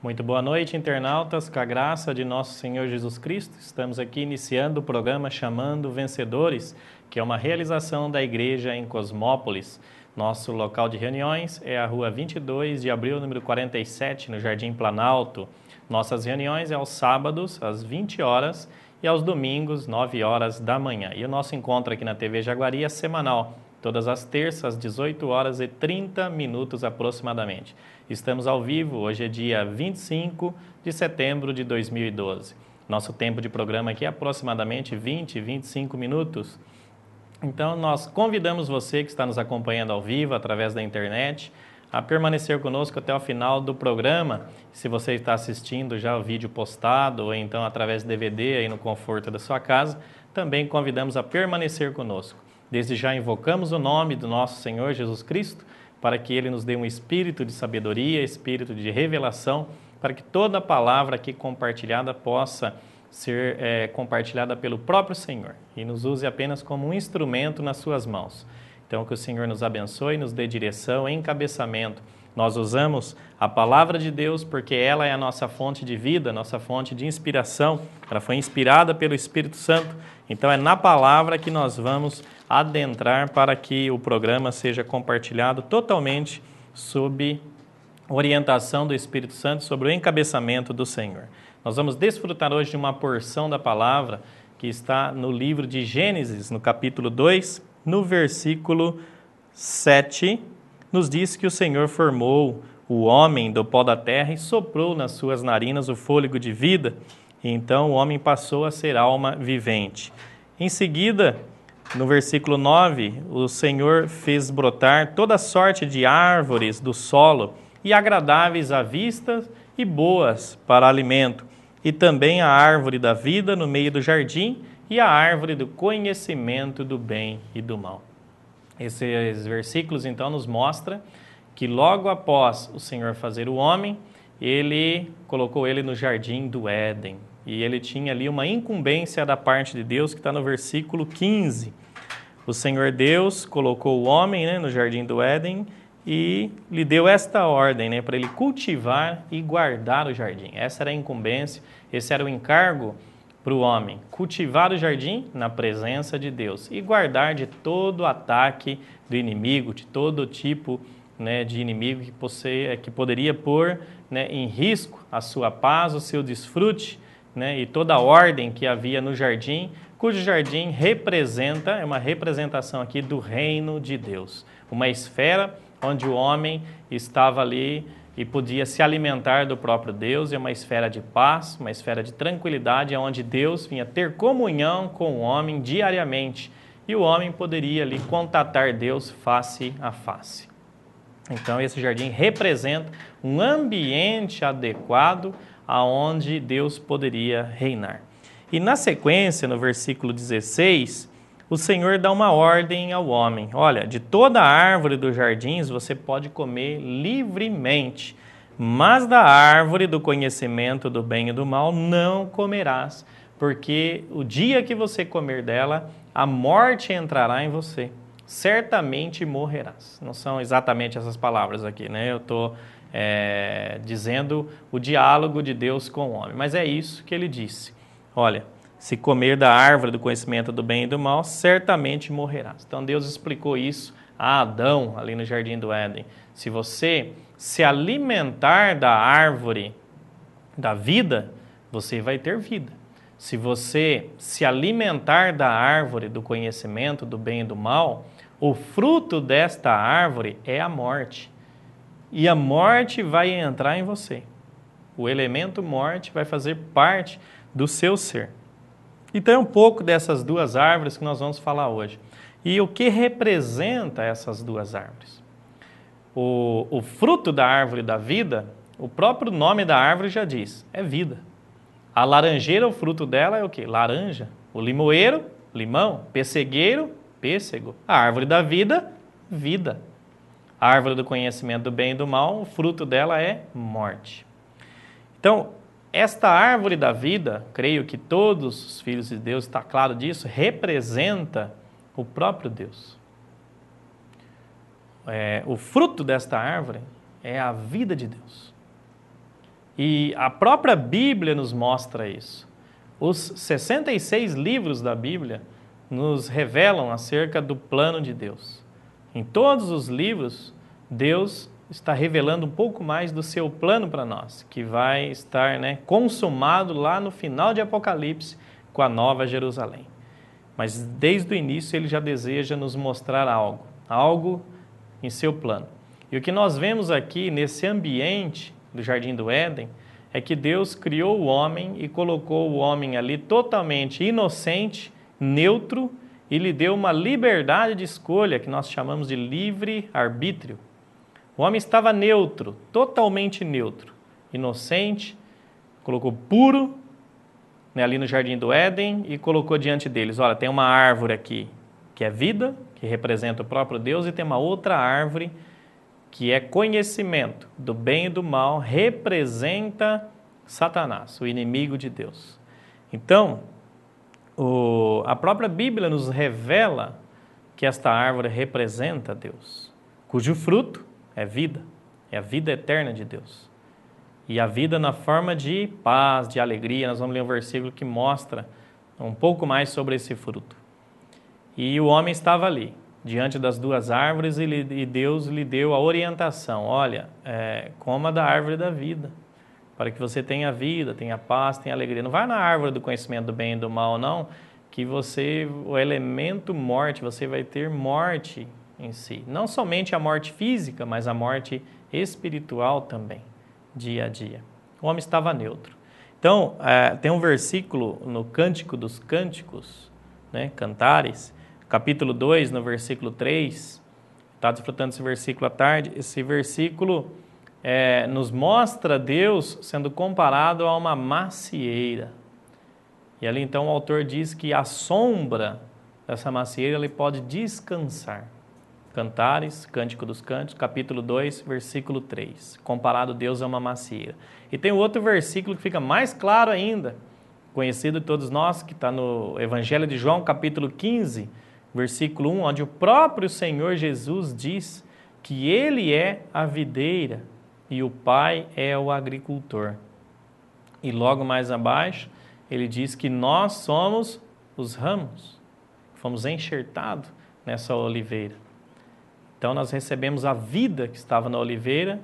Muito boa noite, internautas. Com a graça de nosso Senhor Jesus Cristo, estamos aqui iniciando o programa Chamando Vencedores, que é uma realização da igreja em Cosmópolis. Nosso local de reuniões é a rua 22 de abril, número 47, no Jardim Planalto. Nossas reuniões é aos sábados, às 20 horas, e aos domingos, 9 horas da manhã. E o nosso encontro aqui na TV Jaguari é semanal, todas as terças, às 18 horas e 30 minutos aproximadamente. Estamos ao vivo, hoje é dia 25 de setembro de 2012. Nosso tempo de programa aqui é aproximadamente 25 minutos. Então, nós convidamos você que está nos acompanhando ao vivo, através da internet, a permanecer conosco até o final do programa. Se você está assistindo já o vídeo postado, ou então através do DVD aí no conforto da sua casa, também convidamos a permanecer conosco. Desde já invocamos o nome do nosso Senhor Jesus Cristo, para que Ele nos dê um espírito de sabedoria, espírito de revelação, para que toda palavra aqui compartilhada possa ser compartilhada pelo próprio Senhor e nos use apenas como um instrumento nas suas mãos. Então, que o Senhor nos abençoe, nos dê direção, encabeçamento. Nós usamos a palavra de Deus porque ela é a nossa fonte de vida, nossa fonte de inspiração. Ela foi inspirada pelo Espírito Santo. Então, é na palavra que nós vamos adentrar para que o programa seja compartilhado totalmente sob orientação do Espírito Santo, sobre o encabeçamento do Senhor. Nós vamos desfrutar hoje de uma porção da palavra que está no livro de Gênesis, no capítulo 2, no versículo 7, nos diz que o Senhor formou o homem do pó da terra e soprou nas suas narinas o fôlego de vida, e então o homem passou a ser alma vivente. Em seguida, no versículo 9, o Senhor fez brotar toda sorte de árvores do solo, e agradáveis à vista e boas para alimento, e também a árvore da vida no meio do jardim, e a árvore do conhecimento do bem e do mal. Esses versículos, então, nos mostram que logo após o Senhor fazer o homem, Ele colocou ele no jardim do Éden. E ele tinha ali uma incumbência da parte de Deus, que está no versículo 15. O Senhor Deus colocou o homem, no jardim do Éden e lhe deu esta ordem, para ele cultivar e guardar o jardim. Essa era a incumbência, esse era o encargo para o homem, cultivar o jardim na presença de Deus e guardar de todo ataque do inimigo, de todo tipo de inimigo que poderia pôr em risco a sua paz, o seu desfrute, e toda a ordem que havia no jardim, cujo jardim é uma representação aqui do reino de Deus, uma esfera onde o homem estava ali e podia se alimentar do próprio Deus, é uma esfera de paz, uma esfera de tranquilidade, onde Deus vinha ter comunhão com o homem diariamente, e o homem poderia ali contatar Deus face a face. Então esse jardim representa um ambiente adequado aonde Deus poderia reinar. E na sequência, no versículo 16, o Senhor dá uma ordem ao homem. Olha, de toda a árvore dos jardins você pode comer livremente, mas da árvore do conhecimento do bem e do mal não comerás, porque o dia que você comer dela, a morte entrará em você. Certamente morrerás. Não são exatamente essas palavras aqui, Eu estou dizendo o diálogo de Deus com o homem, mas é isso que ele disse. Olha, se comer da árvore do conhecimento do bem e do mal, certamente morrerás. Então Deus explicou isso a Adão, ali no jardim do Éden. Se você se alimentar da árvore da vida, você vai ter vida. Se você se alimentar da árvore do conhecimento do bem e do mal, o fruto desta árvore é a morte. E a morte vai entrar em você. O elemento morte vai fazer parte do seu ser. Então é um pouco dessas duas árvores que nós vamos falar hoje. E o que representa essas duas árvores? O fruto da árvore da vida, o próprio nome da árvore já diz, é vida. A laranjeira, o fruto dela é o quê? Laranja. O limoeiro, limão. Pessegueiro, pêssego. A árvore da vida, vida. A árvore do conhecimento do bem e do mal, o fruto dela é morte. Então, esta árvore da vida, creio que todos os filhos de Deus, está claro disso, representa o próprio Deus. O fruto desta árvore é a vida de Deus. E a própria Bíblia nos mostra isso. Os 66 livros da Bíblia nos revelam acerca do plano de Deus. Em todos os livros, Deus está revelando um pouco mais do seu plano para nós, que vai estar, consumado lá no final de Apocalipse com a Nova Jerusalém. Mas desde o início ele já deseja nos mostrar algo em seu plano. E o que nós vemos aqui nesse ambiente do Jardim do Éden é que Deus criou o homem e colocou o homem ali totalmente inocente, neutro, e lhe deu uma liberdade de escolha que nós chamamos de livre-arbítrio. O homem estava neutro, totalmente neutro, inocente, colocou puro, ali no Jardim do Éden e colocou diante deles, olha, tem uma árvore aqui que é vida, que representa o próprio Deus, e tem uma outra árvore que é conhecimento do bem e do mal, representa Satanás, o inimigo de Deus. Então, a própria Bíblia nos revela que esta árvore representa Deus, cujo fruto é a vida eterna de Deus. E a vida na forma de paz, de alegria. Nós vamos ler um versículo que mostra um pouco mais sobre esse fruto. E o homem estava ali, diante das duas árvores, e Deus lhe deu a orientação. Olha, coma da árvore da vida, para que você tenha vida, tenha paz, tenha alegria. Não vai na árvore do conhecimento do bem e do mal, não, que o elemento morte, você vai ter morte em si. Não somente a morte física, mas a morte espiritual também, dia a dia. O homem estava neutro. Então, tem um versículo no Cântico dos Cânticos, Cantares, capítulo 2, no versículo 3, está desfrutando desse versículo à tarde, esse versículo nos mostra Deus sendo comparado a uma macieira. E ali então o autor diz que a sombra dessa macieira ele pode descansar. Cantares, Cântico dos Cânticos, capítulo 2, versículo 3. Comparado Deus a uma macieira. E tem outro versículo que fica mais claro ainda, conhecido de todos nós, que está no Evangelho de João, capítulo 15, versículo 1, onde o próprio Senhor Jesus diz que Ele é a videira e o Pai é o agricultor. E logo mais abaixo, ele diz que nós somos os ramos, fomos enxertados nessa oliveira. Então nós recebemos a vida que estava na oliveira,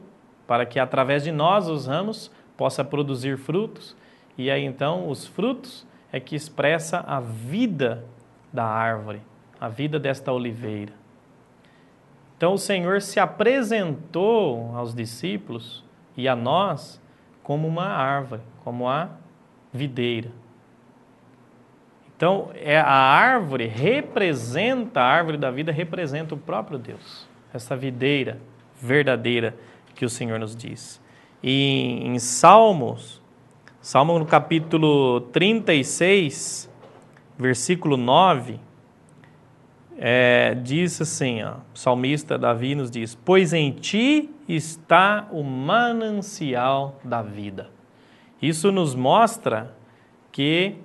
para que através de nós, os ramos, possa produzir frutos, e aí então os frutos é que expressa a vida da árvore, a vida desta oliveira. Então o Senhor se apresentou aos discípulos e a nós como uma árvore, como a videira. Então a árvore representa, a árvore da vida representa o próprio Deus, essa videira verdadeira que o Senhor nos diz. E em Salmo no capítulo 36, versículo 9, diz assim, o salmista Davi nos diz, pois em ti está o manancial da vida. Isso nos mostra que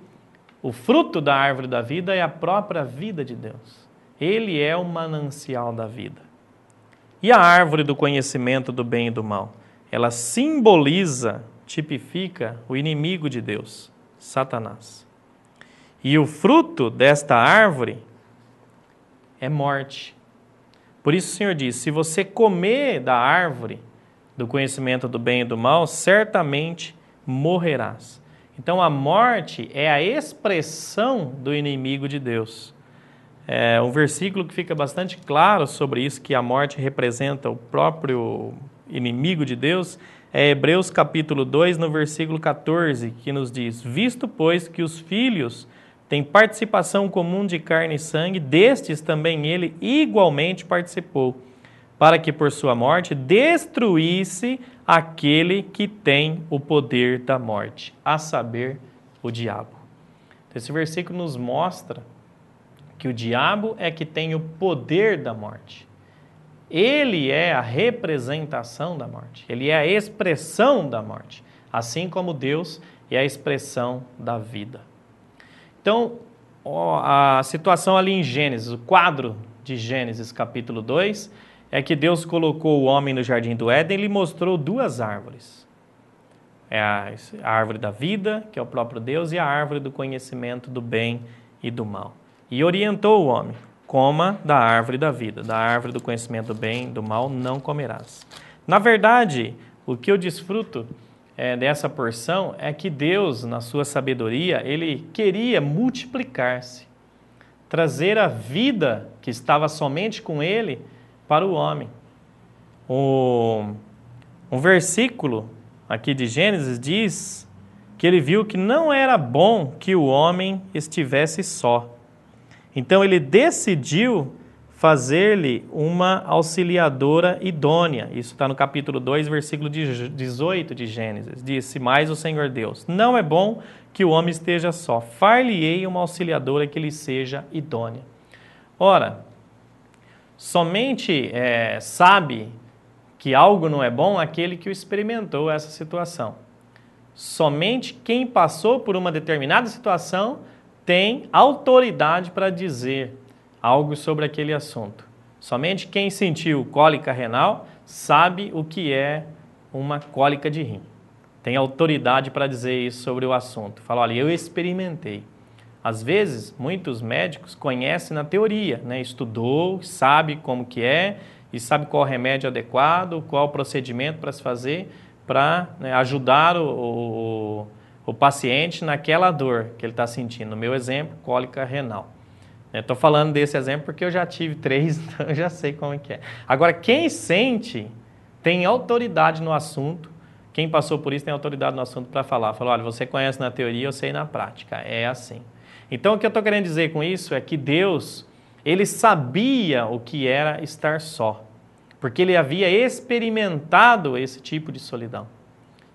o fruto da árvore da vida é a própria vida de Deus. Ele é o manancial da vida. E a árvore do conhecimento do bem e do mal? Ela simboliza, tipifica o inimigo de Deus, Satanás. E o fruto desta árvore é morte. Por isso o Senhor diz, se você comer da árvore do conhecimento do bem e do mal, certamente morrerás. Então a morte é a expressão do inimigo de Deus. Um versículo que fica bastante claro sobre isso, que a morte representa o próprio inimigo de Deus, é Hebreus capítulo 2, no versículo 14, que nos diz, visto, pois, que os filhos têm participação comum de carne e sangue, destes também ele igualmente participou, para que por sua morte destruísse aquele que tem o poder da morte, a saber, o diabo. Então, esse versículo nos mostra que o diabo é que tem o poder da morte. Ele é a representação da morte. Ele é a expressão da morte. Assim como Deus é a expressão da vida. Então, a situação ali em Gênesis, o quadro de Gênesis capítulo 2, é que Deus colocou o homem no Jardim do Éden e lhe mostrou duas árvores. É a árvore da vida, que é o próprio Deus, e a árvore do conhecimento do bem e do mal. E orientou o homem: coma da árvore da vida, da árvore do conhecimento do bem e do mal não comerás. Na verdade, o que eu desfruto dessa porção é que Deus, na sua sabedoria, Ele queria multiplicar-se, trazer a vida que estava somente com Ele para o homem. Um versículo aqui de Gênesis diz que ele viu que não era bom que o homem estivesse só. Então ele decidiu fazer-lhe uma auxiliadora idônea. Isso está no capítulo 2, versículo 18 de Gênesis. Disse: mais o Senhor Deus: não é bom que o homem esteja só. Far-lhe-ei uma auxiliadora que lhe seja idônea. Ora, somente sabe que algo não é bom aquele que o experimentou essa situação. Somente quem passou por uma determinada situação tem autoridade para dizer algo sobre aquele assunto. Somente quem sentiu cólica renal sabe o que é uma cólica de rim. Tem autoridade para dizer isso sobre o assunto. Fala: olha, eu experimentei. Às vezes, muitos médicos conhecem na teoria, né? Estudou, sabe como que é, e sabe qual remédio adequado, qual o procedimento para se fazer, para ajudar o paciente naquela dor que ele está sentindo. No meu exemplo, cólica renal. Estou falando desse exemplo porque eu já tive 3, então eu já sei como é que é. Agora, quem sente tem autoridade no assunto, quem passou por isso tem autoridade no assunto para falar. Falou: olha, você conhece na teoria, eu sei na prática. É assim. Então, o que eu estou querendo dizer com isso é que Deus, Ele sabia o que era estar só, porque Ele havia experimentado esse tipo de solidão.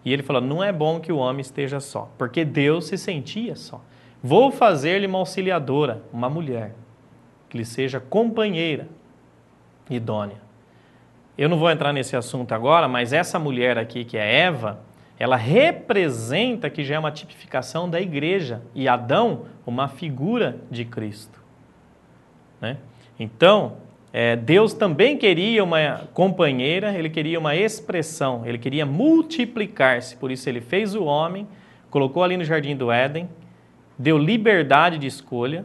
E Ele falou: não é bom que o homem esteja só, porque Deus se sentia só. Vou fazer-lhe uma auxiliadora, uma mulher, que lhe seja companheira idônea. Eu não vou entrar nesse assunto agora, mas essa mulher aqui, que é Eva, ela representa, que já é uma tipificação da igreja, e Adão, uma figura de Cristo. Né? Então, Deus também queria uma companheira, Ele queria uma expressão, Ele queria multiplicar-se, por isso Ele fez o homem, colocou ali no Jardim do Éden, deu liberdade de escolha,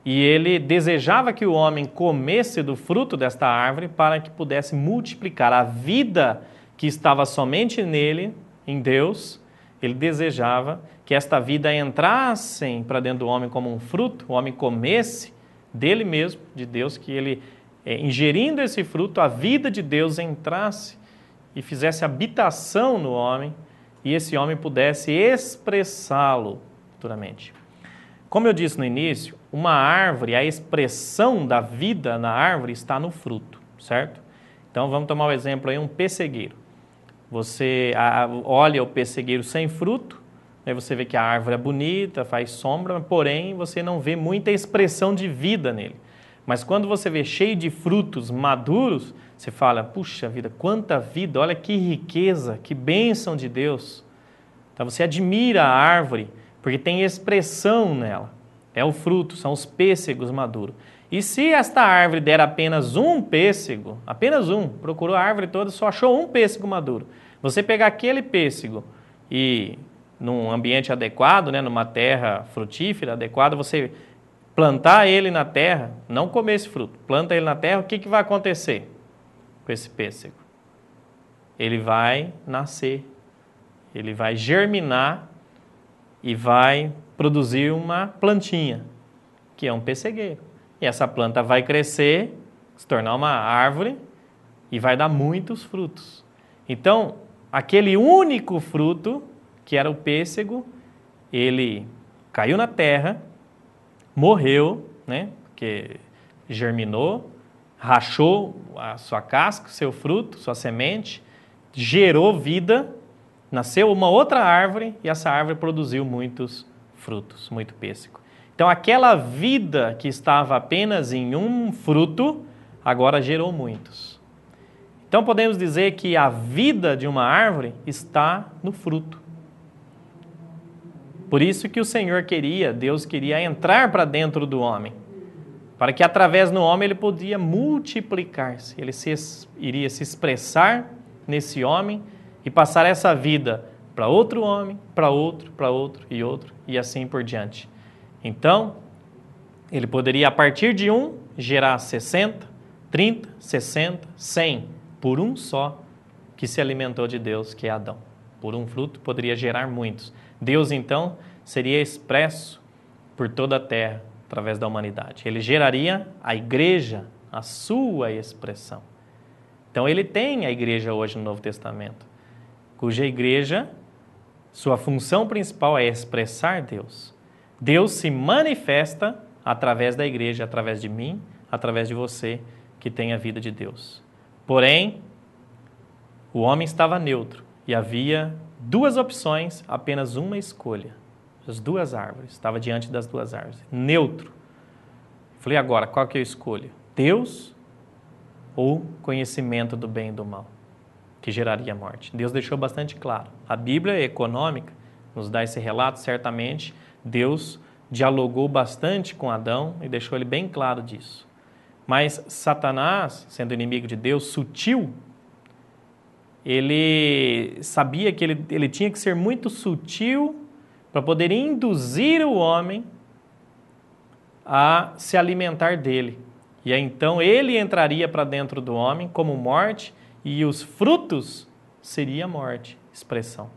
e Ele desejava que o homem comesse do fruto desta árvore para que pudesse multiplicar a vida que estava somente nele, em Deus. Ele desejava que esta vida entrasse para dentro do homem como um fruto, o homem comesse dele mesmo, de Deus, que ele, ingerindo esse fruto, a vida de Deus entrasse e fizesse habitação no homem, e esse homem pudesse expressá-lo futuramente. Como eu disse no início, uma árvore, a expressão da vida na árvore está no fruto, certo? Então vamos tomar o exemplo aí, um pessegueiro. Você olha o pessegueiro sem fruto, aí você vê que a árvore é bonita, faz sombra, porém você não vê muita expressão de vida nele. Mas quando você vê cheio de frutos maduros, você fala: puxa vida, quanta vida, olha que riqueza, que bênção de Deus. Então você admira a árvore, porque tem expressão nela. É o fruto, são os pêssegos maduros. E se esta árvore der apenas um pêssego, apenas um, procurou a árvore toda, só achou um pêssego maduro. Você pegar aquele pêssego e, num ambiente adequado, né, numa terra frutífera adequada, você plantar ele na terra, não comer esse fruto, planta ele na terra, o que vai acontecer com esse pêssego? Ele vai nascer, ele vai germinar e vai produzir uma plantinha, que é um pessegueiro. E essa planta vai crescer, se tornar uma árvore e vai dar muitos frutos. Então, aquele único fruto, que era o pêssego, ele caiu na terra, morreu, né? Porque germinou, rachou a sua casca, seu fruto, sua semente, gerou vida, nasceu uma outra árvore e essa árvore produziu muitos frutos, muito pêssego. Então, aquela vida que estava apenas em um fruto, agora gerou muitos. Então, podemos dizer que a vida de uma árvore está no fruto. Por isso que o Senhor queria, Deus queria entrar para dentro do homem, para que através do homem ele podia multiplicar-se, ele iria se expressar nesse homem, e passar essa vida para outro homem, para outro e outro, e assim por diante. Então, ele poderia, a partir de um, gerar 60, 30, 60, 100, por um só que se alimentou de Deus, que é Adão. Por um fruto, poderia gerar muitos. Deus, então, seria expresso por toda a terra, através da humanidade. Ele geraria a igreja, a sua expressão. Então, ele tem a igreja hoje no Novo Testamento, cuja igreja, sua função principal é expressar Deus. Deus se manifesta através da igreja, através de mim, através de você, que tem a vida de Deus. Porém, o homem estava neutro e havia duas opções, apenas uma escolha. As duas árvores, estava diante das duas árvores. Neutro. Falei, agora, qual que eu escolho? Deus ou conhecimento do bem e do mal, que geraria morte? Deus deixou bastante claro. A Bíblia econômica nos dá esse relato, certamente. Deus dialogou bastante com Adão e deixou ele bem claro disso. Mas Satanás, sendo inimigo de Deus, sutil, ele sabia que ele tinha que ser muito sutil para poder induzir o homem a se alimentar dele. E aí, então ele entraria para dentro do homem como morte e os frutos seria morte, expressão.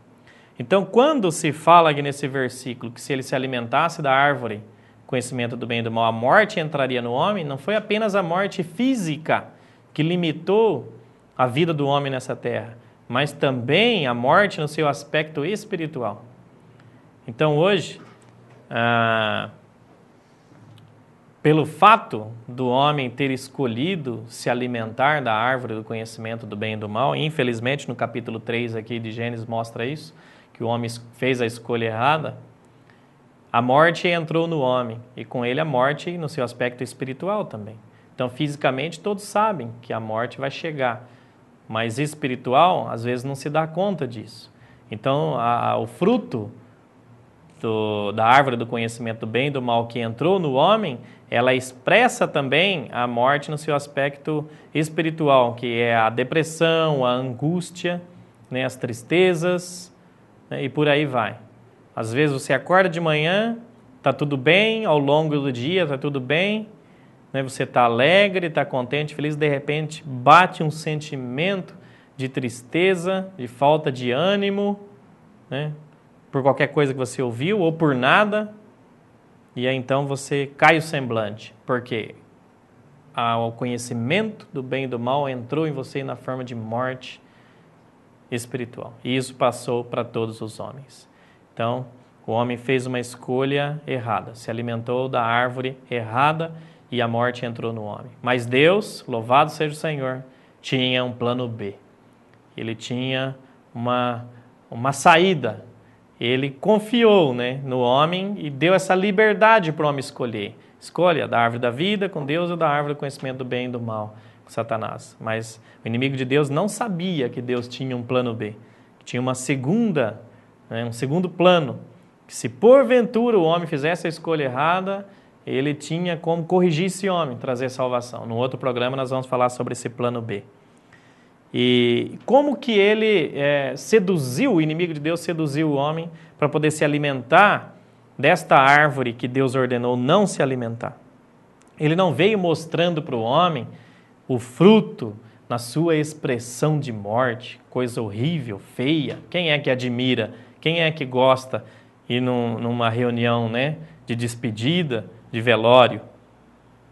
Então, quando se fala aqui nesse versículo que se ele se alimentasse da árvore, conhecimento do bem e do mal, a morte entraria no homem, não foi apenas a morte física que limitou a vida do homem nessa terra, mas também a morte no seu aspecto espiritual. Então, hoje, pelo fato do homem ter escolhido se alimentar da árvore do conhecimento do bem e do mal, infelizmente no capítulo 3 aqui de Gênesis mostra isso, que o homem fez a escolha errada, a morte entrou no homem e com ele a morte no seu aspecto espiritual também. Então, fisicamente, todos sabem que a morte vai chegar, mas espiritual, às vezes, não se dá conta disso. Então, o fruto da árvore do conhecimento do bem e do mal que entrou no homem, ela expressa também a morte no seu aspecto espiritual, que é a depressão, a angústia, né, as tristezas, né, e por aí vai. Às vezes você acorda de manhã, está tudo bem, ao longo do dia está tudo bem, né, você está alegre, está contente, feliz, de repente bate um sentimento de tristeza, de falta de ânimo, né, por qualquer coisa que você ouviu ou por nada, e aí então você cai o semblante, porque o conhecimento do bem e do mal entrou em você na forma de morte espiritual. E isso passou para todos os homens. Então, o homem fez uma escolha errada, se alimentou da árvore errada e a morte entrou no homem. Mas Deus, louvado seja o Senhor, tinha um plano B. Ele tinha uma saída. Ele confiou, né, no homem e deu essa liberdade para o homem escolher. Escolha da árvore da vida com Deus ou da árvore do conhecimento do bem e do mal com Satanás. Mas o inimigo de Deus não sabia que Deus tinha um plano B. Que tinha um segundo plano. Que se porventura o homem fizesse a escolha errada, ele tinha como corrigir esse homem, trazer salvação. No outro programa nós vamos falar sobre esse plano B. E como que ele seduziu, o inimigo de Deus seduziu o homem para poder se alimentar desta árvore que Deus ordenou não se alimentar. Ele não veio mostrando para o homem o fruto na sua expressão de morte, coisa horrível, feia. Quem é que admira? Quem é que gosta de ir numa reunião, né, de despedida, de velório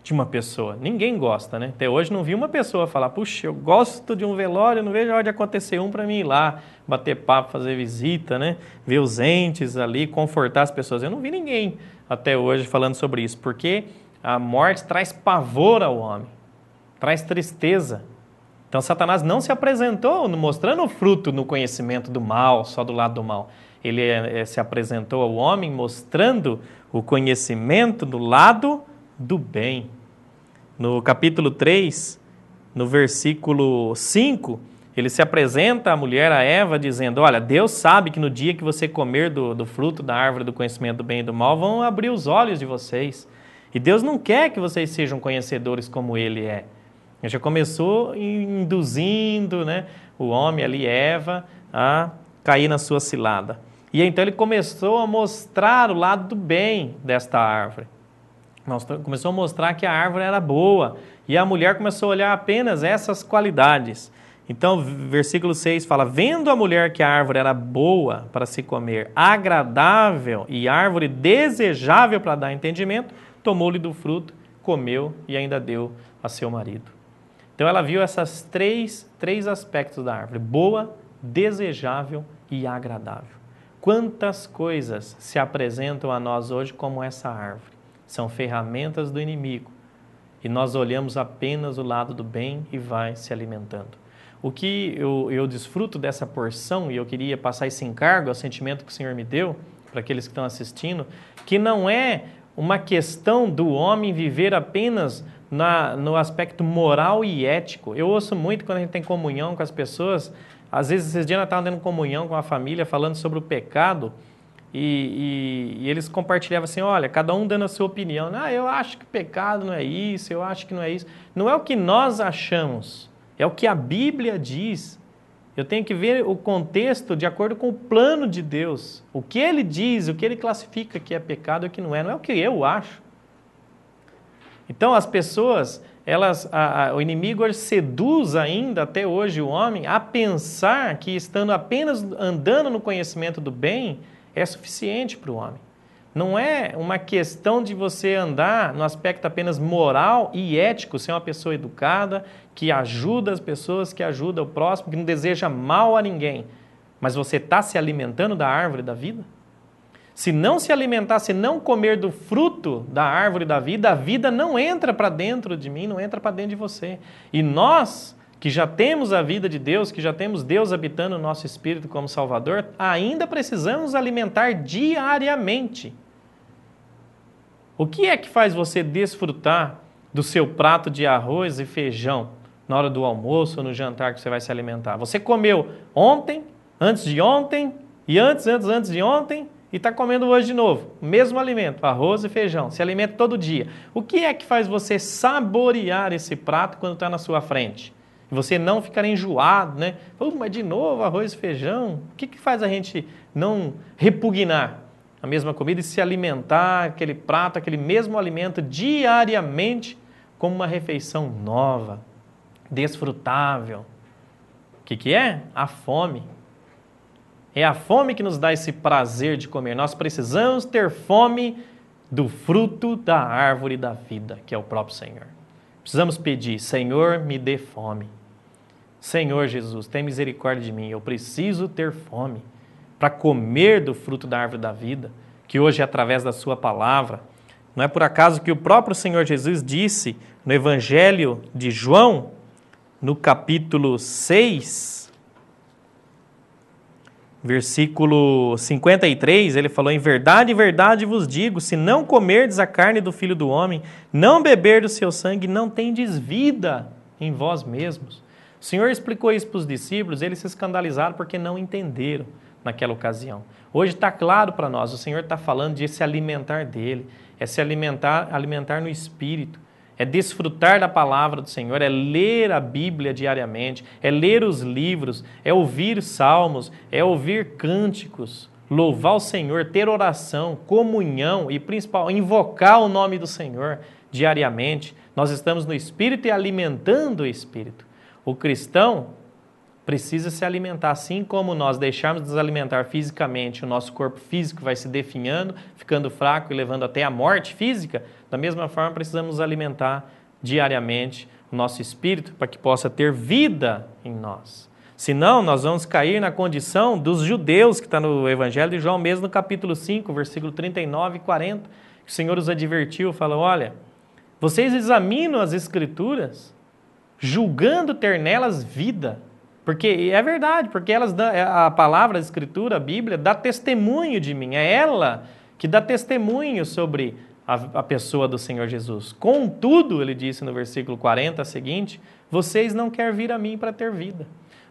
de uma pessoa? Ninguém gosta, né? Até hoje não vi uma pessoa falar, puxa, eu gosto de um velório, não vejo a hora de acontecer um para mim ir lá, bater papo, fazer visita, né? Ver os entes ali, confortar as pessoas. Eu não vi ninguém até hoje falando sobre isso, porque a morte traz pavor ao homem, traz tristeza. Então Satanás não se apresentou mostrando o fruto no conhecimento do mal, só do lado do mal. Ele se apresentou ao homem mostrando o conhecimento do lado do bem. No capítulo 3, no versículo 5, ele se apresenta à mulher, a Eva, dizendo, olha, Deus sabe que no dia que você comer do fruto da árvore do conhecimento do bem e do mal, vão abrir os olhos de vocês. E Deus não quer que vocês sejam conhecedores como Ele é. Ele já começou induzindo, né, o homem ali, Eva, a cair na sua cilada. E então ele começou a mostrar o lado do bem desta árvore. Começou a mostrar que a árvore era boa. E a mulher começou a olhar apenas essas qualidades. Então, versículo 6 fala: vendo a mulher que a árvore era boa para se comer, agradável e árvore desejável para dar entendimento, tomou-lhe do fruto, comeu e ainda deu a seu marido. Então, ela viu esses três aspectos da árvore: boa, desejável e agradável. Quantas coisas se apresentam a nós hoje como essa árvore? São ferramentas do inimigo. E nós olhamos apenas o lado do bem e vai se alimentando. O que eu desfruto dessa porção, e eu queria passar esse encargo, é o sentimento que o Senhor me deu, para aqueles que estão assistindo, que não é uma questão do homem viver apenas no aspecto moral e ético. Eu ouço muito quando a gente tem comunhão com as pessoas, às vezes esses dias nós estávamos tendo comunhão com a família, falando sobre o pecado, e eles compartilhavam assim: olha, cada um dando a sua opinião. Eu acho que pecado não é isso, eu acho que não é isso. Não é o que nós achamos, é o que a Bíblia diz. Eu tenho que ver o contexto de acordo com o plano de Deus. O que Ele diz, o que Ele classifica que é pecado e o que não é o que eu acho. Então as pessoas, o inimigo seduz ainda até hoje o homem a pensar que estando apenas andando no conhecimento do bem é suficiente para o homem. Não é uma questão de você andar no aspecto apenas moral e ético, ser uma pessoa educada, que ajuda as pessoas, que ajuda o próximo, que não deseja mal a ninguém. Mas você está se alimentando da árvore da vida? Se não se alimentar, se não comer do fruto da árvore da vida, a vida não entra para dentro de mim, não entra para dentro de você. E nós, que já temos a vida de Deus, que já temos Deus habitando no nosso espírito como Salvador, ainda precisamos alimentar diariamente. O que é que faz você desfrutar do seu prato de arroz e feijão na hora do almoço ou no jantar que você vai se alimentar? Você comeu ontem, antes de ontem e antes de ontem e está comendo hoje de novo. O mesmo alimento, arroz e feijão. Se alimenta todo dia. O que é que faz você saborear esse prato quando está na sua frente? Você não ficar enjoado, né? Mas de novo arroz e feijão? O que faz a gente não repugnar a mesma comida e se alimentar, aquele prato, aquele mesmo alimento diariamente como uma refeição nova, desfrutável? O que é? A fome. É a fome que nos dá esse prazer de comer. Nós precisamos ter fome do fruto da árvore da vida, que é o próprio Senhor. Precisamos pedir: Senhor, me dê fome. Senhor Jesus, tem misericórdia de mim. Eu preciso ter fome para comer do fruto da árvore da vida, que hoje é através da sua palavra. Não é por acaso que o próprio Senhor Jesus disse no Evangelho de João, no capítulo 6, versículo 53, ele falou: em verdade, verdade vos digo, se não comerdes a carne do Filho do Homem, não beber do seu sangue, não tendes vida em vós mesmos. O Senhor explicou isso para os discípulos, eles se escandalizaram porque não entenderam naquela ocasião. Hoje está claro para nós, o Senhor está falando de se alimentar dele, é se alimentar no Espírito, é desfrutar da palavra do Senhor, é ler a Bíblia diariamente, é ler os livros, é ouvir salmos, é ouvir cânticos, louvar o Senhor, ter oração, comunhão e, principalmente, invocar o nome do Senhor diariamente. Nós estamos no Espírito e alimentando o Espírito. O cristão precisa se alimentar, assim como nós deixarmos de nos alimentar fisicamente, o nosso corpo físico vai se definhando, ficando fraco e levando até a morte física. Da mesma forma, precisamos nos alimentar diariamente o nosso espírito para que possa ter vida em nós. Senão, nós vamos cair na condição dos judeus, que está no Evangelho de João, mesmo no capítulo 5, versículo 39 e 40, que o Senhor os advertiu, falou: olha, vocês examinam as Escrituras, julgando ter nelas vida. Porque é verdade, porque a palavra, a Escritura, a Bíblia, dá testemunho de mim. É ela que dá testemunho sobre a pessoa do Senhor Jesus. Contudo, ele disse no versículo 40 seguinte, vocês não querem vir a mim para ter vida.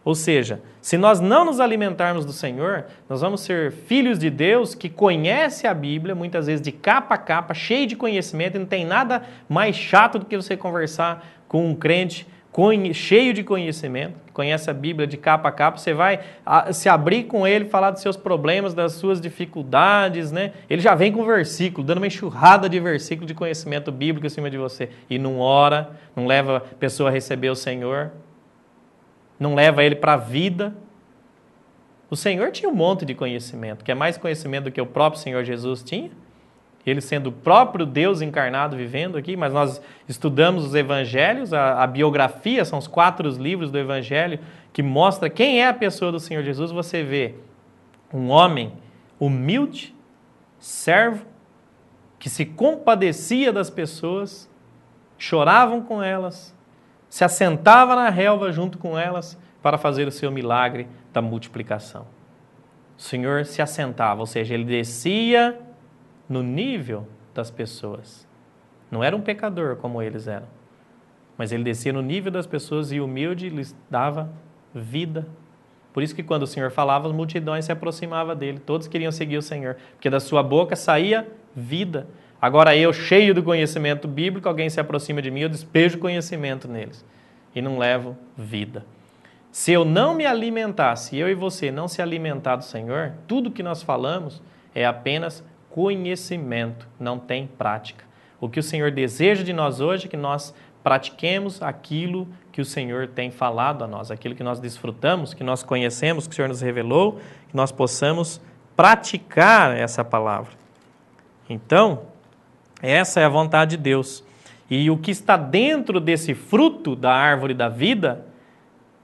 Ou seja, se nós não nos alimentarmos do Senhor, nós vamos ser filhos de Deus que conhece a Bíblia, muitas vezes de capa a capa, cheio de conhecimento, e não tem nada mais chato do que você conversar com um crente cheio de conhecimento, conhece a Bíblia de capa a capa, você vai se abrir com ele, falar dos seus problemas, das suas dificuldades, né? Ele já vem com versículo, dando uma enxurrada de versículo de conhecimento bíblico em cima de você. E não ora, não leva a pessoa a receber o Senhor, não leva ele para a vida. O Senhor tinha um monte de conhecimento, que é mais conhecimento do que o próprio Senhor Jesus tinha. Ele sendo o próprio Deus encarnado vivendo aqui, mas nós estudamos os evangelhos, a biografia, são os 4 livros do evangelho, que mostra quem é a pessoa do Senhor Jesus. Você vê um homem humilde, servo, que se compadecia das pessoas, choravam com elas, se assentava na relva junto com elas para fazer o seu milagre da multiplicação. O Senhor se assentava, ou seja, ele descia no nível das pessoas. Não era um pecador como eles eram, mas ele descia no nível das pessoas e humilde lhes dava vida. Por isso que quando o Senhor falava, as multidões se aproximavam dele, todos queriam seguir o Senhor, porque da sua boca saía vida. Agora eu, cheio do conhecimento bíblico, alguém se aproxima de mim, eu despejo conhecimento neles e não levo vida. Se eu não me alimentar, se eu e você não se alimentar do Senhor, tudo que nós falamos é apenas conhecimento, não tem prática. O que o Senhor deseja de nós hoje é que nós pratiquemos aquilo que o Senhor tem falado a nós, aquilo que nós desfrutamos, que nós conhecemos, que o Senhor nos revelou, que nós possamos praticar essa palavra. Então, essa é a vontade de Deus. E o que está dentro desse fruto da árvore da vida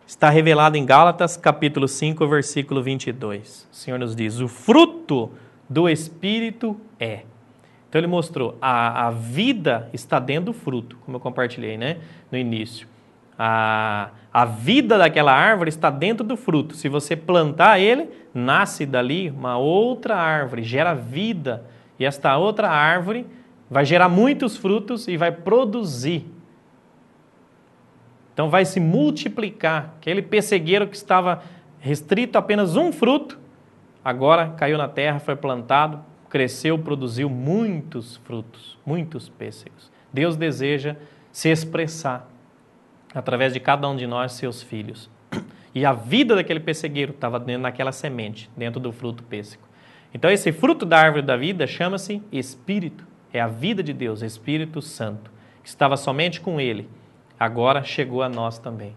está revelado em Gálatas, capítulo 5, versículo 22. O Senhor nos diz, o fruto do Espírito é. Então ele mostrou, a vida está dentro do fruto, como eu compartilhei, né, no início. A vida daquela árvore está dentro do fruto. Se você plantar ele, nasce dali uma outra árvore, gera vida. E esta outra árvore vai gerar muitos frutos e vai produzir. Então vai se multiplicar. Aquele pessegueiro que estava restrito a apenas um fruto, agora caiu na terra, foi plantado, cresceu, produziu muitos frutos, muitos pêssegos. Deus deseja se expressar através de cada um de nós, seus filhos. E a vida daquele pessegueiro estava dentro daquela semente, dentro do fruto pêssego. Então esse fruto da árvore da vida chama-se Espírito. É a vida de Deus, Espírito Santo, que estava somente com ele. Agora chegou a nós também.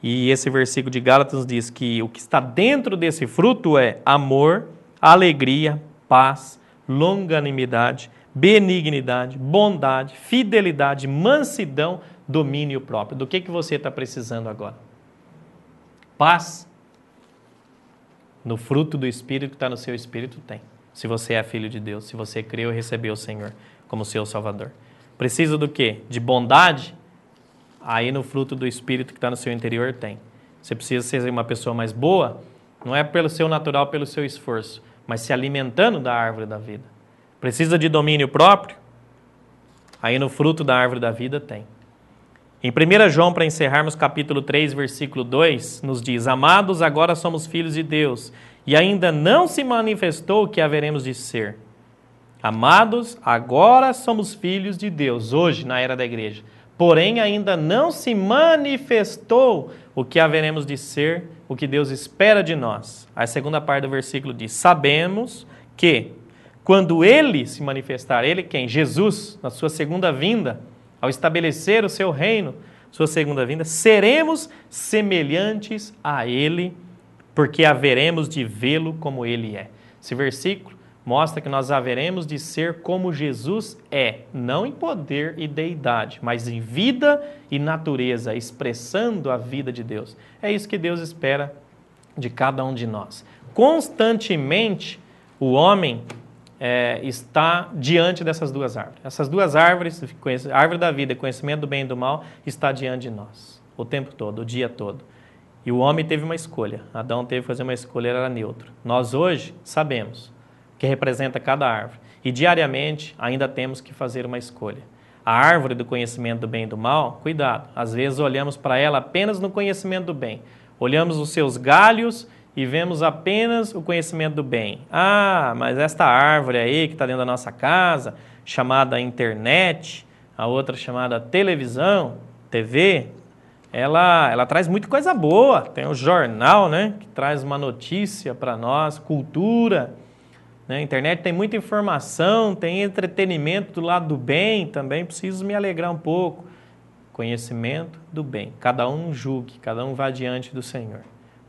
E esse versículo de Gálatas diz que o que está dentro desse fruto é amor, alegria, paz, longanimidade, benignidade, bondade, fidelidade, mansidão, domínio próprio. Do que você está precisando agora? Paz. No fruto do Espírito que está no seu Espírito tem. Se você é filho de Deus, se você creu e recebeu o Senhor como seu Salvador. Precisa do quê? De bondade? Aí no fruto do Espírito que está no seu interior tem. Você precisa ser uma pessoa mais boa, não é pelo seu natural, pelo seu esforço, mas se alimentando da árvore da vida. Precisa de domínio próprio? Aí no fruto da árvore da vida tem. Em 1 João, para encerrarmos, capítulo 3, versículo 2, nos diz, amados, agora somos filhos de Deus, e ainda não se manifestou o que haveremos de ser. Amados, agora somos filhos de Deus, hoje, na era da igreja. Porém, ainda não se manifestou o que haveremos de ser, o que Deus espera de nós. A segunda parte do versículo diz, sabemos que, quando Ele se manifestar, Ele quem? Jesus, na sua segunda vinda, ao estabelecer o seu reino, sua segunda vinda, seremos semelhantes a Ele, porque haveremos de vê-lo como Ele é. Esse versículo mostra que nós haveremos de ser como Jesus é, não em poder e deidade, mas em vida e natureza, expressando a vida de Deus. É isso que Deus espera de cada um de nós. Constantemente, o homem está diante dessas duas árvores. Essas duas árvores, a árvore da vida, conhecimento do bem e do mal, está diante de nós, o tempo todo, o dia todo. E o homem teve uma escolha. Adão teve que fazer uma escolha, ele era neutro. Nós hoje sabemos que representa cada árvore. E diariamente ainda temos que fazer uma escolha. A árvore do conhecimento do bem e do mal, cuidado, às vezes olhamos para ela apenas no conhecimento do bem. Olhamos os seus galhos e vemos apenas o conhecimento do bem. Ah, mas esta árvore aí que está dentro da nossa casa, chamada internet, a outra chamada televisão, TV, ela traz muita coisa boa. Tem o jornal, né, que traz uma notícia para nós, cultura, né? A internet tem muita informação, tem entretenimento do lado do bem, também preciso me alegrar um pouco. Conhecimento do bem. Cada um julgue, cada um vá diante do Senhor.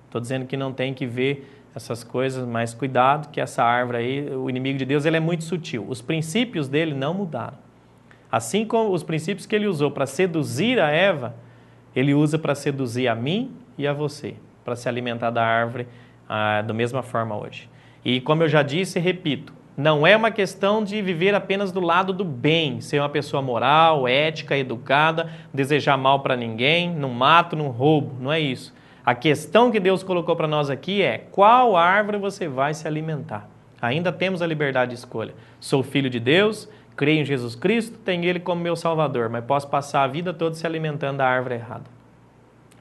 Estou dizendo que não tem que ver essas coisas, mas cuidado que essa árvore aí, o inimigo de Deus, ele é muito sutil. Os princípios dele não mudaram. Assim como os princípios que ele usou para seduzir a Eva, ele usa para seduzir a mim e a você, para se alimentar da árvore da mesma forma hoje. E como eu já disse e repito, não é uma questão de viver apenas do lado do bem, ser uma pessoa moral, ética, educada, desejar mal para ninguém, não mato, não roubo, não é isso. A questão que Deus colocou para nós aqui é qual árvore você vai se alimentar. Ainda temos a liberdade de escolha. Sou filho de Deus, creio em Jesus Cristo, tenho Ele como meu Salvador, mas posso passar a vida toda se alimentando da árvore errada.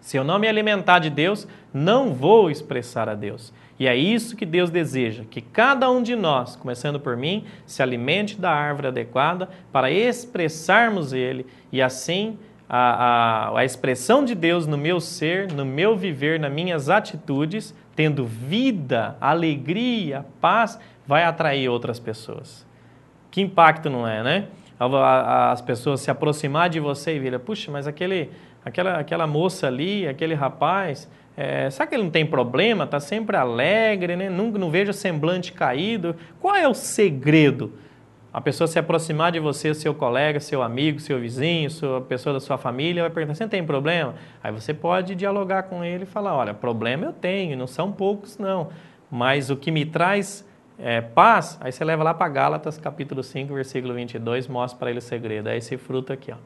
Se eu não me alimentar de Deus, não vou expressar a Deus. E é isso que Deus deseja, que cada um de nós, começando por mim, se alimente da árvore adequada para expressarmos Ele e assim a expressão de Deus no meu ser, no meu viver, nas minhas atitudes, tendo vida, alegria, paz, vai atrair outras pessoas. Que impacto não é, né? As pessoas se aproximar de você e verem, puxa, mas aquela moça ali, aquele rapaz, será que ele não tem problema? Está sempre alegre, né? Não vejo semblante caído. Qual é o segredo? A pessoa se aproximar de você, seu colega, seu amigo, seu vizinho, a pessoa da sua família, vai perguntar, você não tem problema? Aí você pode dialogar com ele e falar, olha, problema eu tenho, não são poucos não, mas o que me traz paz, aí você leva lá para Gálatas, capítulo 5, versículo 22, mostra para ele o segredo, é esse fruto aqui, ó.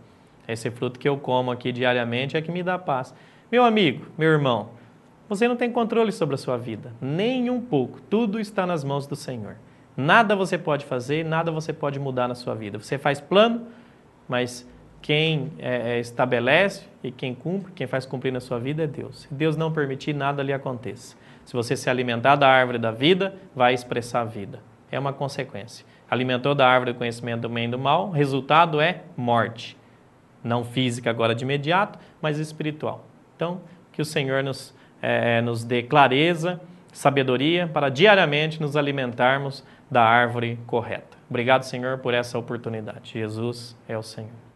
Esse fruto que eu como aqui diariamente é que me dá paz. Meu amigo, meu irmão, você não tem controle sobre a sua vida, nem um pouco, tudo está nas mãos do Senhor. Nada você pode fazer, nada você pode mudar na sua vida. Você faz plano, mas quem estabelece e quem cumpre, quem faz cumprir na sua vida é Deus. Se Deus não permitir, nada lhe aconteça. Se você se alimentar da árvore da vida, vai expressar a vida. É uma consequência. Alimentou da árvore do conhecimento do bem e do mal, resultado é morte. Não física agora de imediato, mas espiritual. Então, que o Senhor nos dê clareza, sabedoria para diariamente nos alimentarmos da árvore correta. Obrigado, Senhor, por essa oportunidade. Jesus é o Senhor.